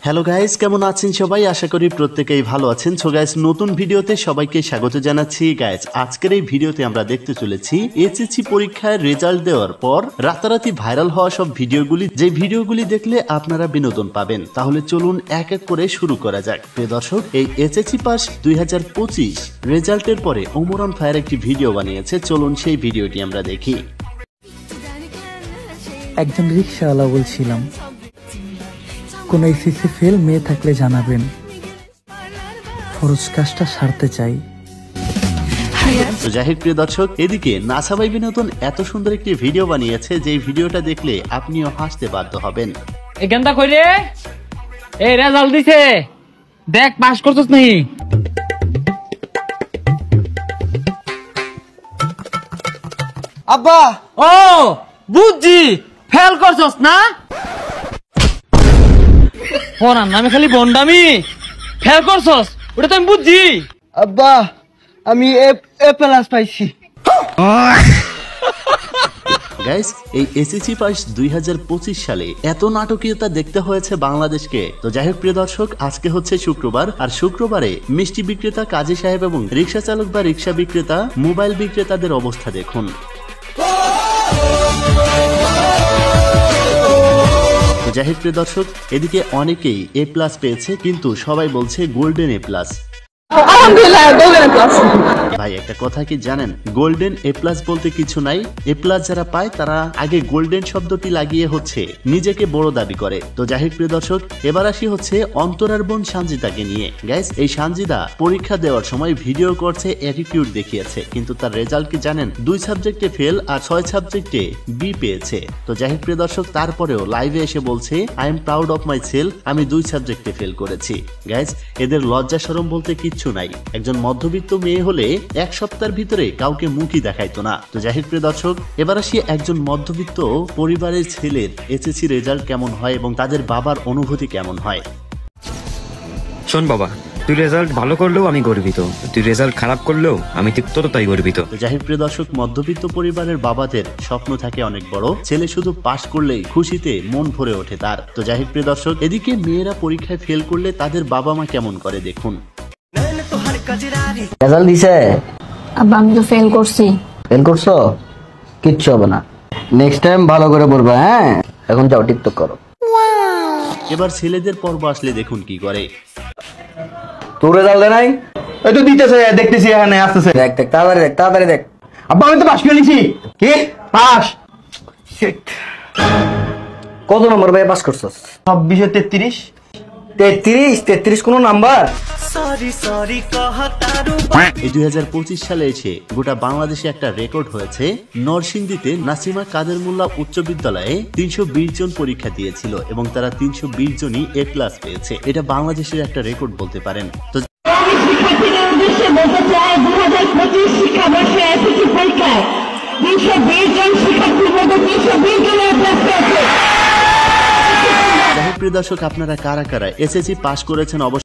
Hello guys, কেমন আছেন সবাই? আশা করি প্রত্যেকেই ভালো আছেন। সো গাইস, নতুন ভিডিওতে সবাইকে স্বাগত জানাচ্ছি। গাইস, আজকের এই ভিডিওতে আমরা দেখতে চলেছি এইচএসসি পরীক্ষার রেজাল্ট দেওয়ার পর রাতারাতি ভাইরাল হওয়া সব ভিডিওগুলি, যে ভিডিওগুলি দেখলে আপনারা বিনোদন পাবেন। তাহলে চলুন এক এক করে শুরু করা যাক। প্রিয় দর্শক, এই এইচএসসি পাস 2025 রেজাল্টের পরে ওমরান ফায়ার একটি ভিডিও বানিয়েছে। চলুন সেই ভিডিওটি আমরা দেখি। একজন রিক্সাওয়ালা বলছিলাম, কোন এইচএসসি ফেল মেয়ে থাকলে জানাবেন, ফরজ কাজটা সারতে চাই। তো যাই হোক প্রিয় দর্শক, এদিকে নাসাবাই বিনোদন এত সুন্দর একটি ভিডিও বানিয়েছে যে ভিডিওটা দেখলে আপনিও হাসতে বাধ্য হবেন। এখানটা কই রে? এই রেজাল্ট দিছে, দেখ পাস করছস নাকি? আব্বা, ও বুঝছি, ফেল করছস না? পড়ার নামে খালি বন্ডামি, ফেল করছস ওটা তো আমি বুঝছি। আব্বা, আমি এ প্লাস পাইছি। গাইস, এই এসএসসি পাস 2025 সালে এত নাটকীয়তা দেখতে হয়েছে বাংলাদেশকে। তো যাই হোক প্রিয় দর্শক, আজকে হচ্ছে শুক্রবার, আর শুক্রবারে মিষ্টি বিক্রেতা, কাজী সাহেব এবং রিক্সা চালক বা রিক্সা বিক্রেতা, মোবাইল বিক্রেতাদের অবস্থা দেখুন। যাই হোক প্রিয় দর্শক, এদিকে অনেকেই এ প্লাস পেয়েছে, কিন্তু সবাই বলছে গোল্ডেন এ প্লাস। ভাই, একটা কথা কি জানেন, গোল্ডেন এ প্লাস বলতে কিছু নাই। এ প্লাস যারা পায় তারা আগে গোল্ডেন শব্দটি লাগিয়ে হচ্ছে নিজেকে বড় দাবি করে। তো যাই হোক প্রিয় দর্শক, এবার আসি হচ্ছে অন্তরার বোন সানজিদাকে নিয়ে। গাইস, এই সানজিদা পরীক্ষা দেওয়ার সময় ভিডিও করছে, অ্যাটিটিউড দেখিয়েছে, কিন্তু তার রেজাল্ট কি জানেন? 2 সাবজেক্টে ফেল আর 6 সাবজেক্টে বি পেয়েছে। তো যাই হোক প্রিয় দর্শক, তারপরেও লাইভে এসে বলছে, I am proud of my self, আমি 2 সাবজেক্টে ফেল করেছি। গাইস, এদের লজ্জা শরম বলতে কিচ্ছু নাই। একজন মধ্যবিত্ত মেয়ে হলে এক সপ্তাহের ভিতরে কাউকে মুখই দেখাইতো না। তো যাই হোক প্রিয় দর্শক, এবার আসি একজন মধ্যবিত্ত পরিবারের ছেলের এইচএসসি রেজাল্ট কেমন হয় এবং তাদের বাবার অনুভূতি কেমন হয়। শোন বাবা, তুই রেজাল্ট ভালো করলেও আমি গর্বিত, তুই রেজাল্ট খারাপ করলেও আমি ঠিক ততটাই গর্বিত। তো যাই হোক প্রিয় দর্শক, মধ্যবিত্ত পরিবারের বাবাদের স্বপ্ন থাকে অনেক বড়, ছেলে শুধু পাস করলেই খুশিতে মন ভরে ওঠে তার। তো যাই হোক প্রিয় দর্শক, এদিকে মেয়েরা পরীক্ষায় ফেল করলে তাদের বাবা মা কেমন করে দেখুন। রেজাল্ট দিছে? আব্বা, আমি তো ফেল করছি। ফেল করছো? কিচ্ছু হবে না, নেক্সট টাইম ভালো করে পড়বা। হ্যাঁ, এখন যাও টিকটক করো। এবার ছেলেদের পর্ব আসলে দেখুন কি করে। তোর রেজাল্ট দে নাই? এই তো দিতেছে, দেখতেছি এখানে আসতেছে। দেখ দেখ, তাড়াতাড়ি দেখ, তাড়াতাড়ি দেখ। আব্বা, আমি তো পাস করে নিছি। কি পাস? কত নম্বর ভাই পাস করছস? 26 33। 33 কোন নাম্বার? এই 2025 সালে এসে গোটা বাংলাদেশে একটা রেকর্ড হয়েছে। নরসিংদীতে নাসিমা কাদের মোল্লা উচ্চ বিদ্যালয়ে 320 জন পরীক্ষা দিয়েছিল এবং তারা 320 জনই এ প্লাস পেয়েছে। এটা বাংলাদেশের একটা রেকর্ড বলতে পারেন। তো শিক্ষার্থীদের উদ্দেশ্যে বলতে চাই, 2025 শিক্ষাবর্ষে এসএসসি পরীক্ষায় 320 জন শিক্ষার্থীর মধ্যে 320 জন এ প্লাস পেয়েছে। প্রিয় দর্শক, আপনারা কারা কারা এসএসসি পাস করেছেন অবশ্যই